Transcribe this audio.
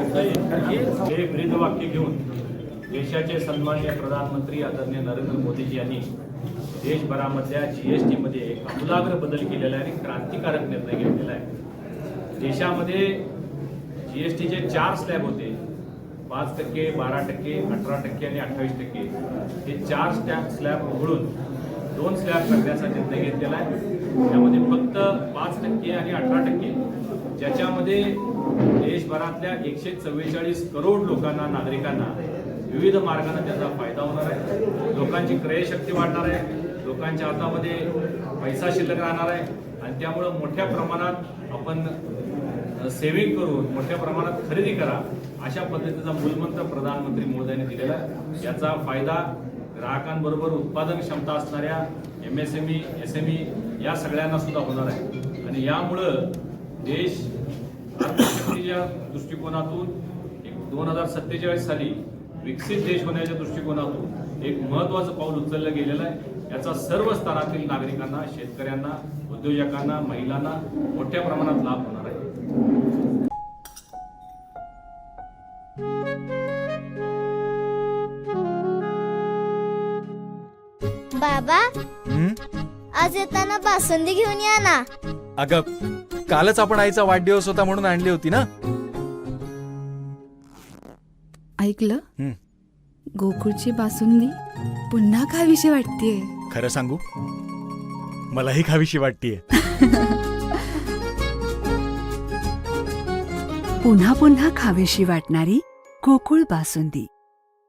हे ब्रीदवाक्य घेऊन देशाचे सन्माननीय प्रधानमंत्री आदरणीय नरेंद्र मोदीजी यांनी देशभरामधल्या GST मध्ये एक आमूलाग्र बदल केलेला आहे आणि क्रांतिकारक निर्णय घेतलेला आहे। देशामध्ये GSTचे 4 स्लॅब होते, 5%, 12%, 18% आणि 28%। हे 4 स्लॅब उघडून 2 स्लॅब करण्याचा निर्णय घेतलेला आहे। त्यामध्ये फक्त 5% आणि 18%, ज्याच्यामध्ये देशभरातल्या 144 करोड लोकांना, नागरिकांना विविध मार्गाने त्याचा फायदा होणार आहे। लोकांची क्रयशक्ती वाढणार आहे, लोकांच्या हातामध्ये पैसा शिल्लक राहणार आहे आणि त्यामुळे मोठ्या प्रमाणात आपण सेव्हिंग करून मोठ्या प्रमाणात खरेदी करा, अशा पद्धतीचा मूलमंत्र प्रधानमंत्री मोदींनी दिलेला आहे। याचा फायदा ग्राहकांबरोबर उत्पादन क्षमता असणाऱ्या MSME, SME या सगळ्यांना सुद्धा होणार आहे आणि यामुळं देश अर्थशक्तीच्या दृष्टिकोनातून 2047 साली विकसित देश होण्याच्या दृष्टिकोनातून एक महत्त्वाचं पाऊल उचललं गेलेलं आहे। याचा सर्व स्तरातील नागरिकांना, शेतकऱ्यांना, उद्योजकांना, महिलांना मोठ्या प्रमाणात लाभ होणार आहे। बाबा, आज येताना बासुंदी घेऊन या ना। अगं, कालच आपण आईचा वाढदिवस होता म्हणून आणली होती ना। ऐकलं, गोकुळची बासुंदी पुन्हा खावीशी वाटतेय। खरं सांगू, मलाही खावीशी वाटतेय। पुन्हा पुन्हा खावीशी वाटणारी गोकुळ बासुंदी।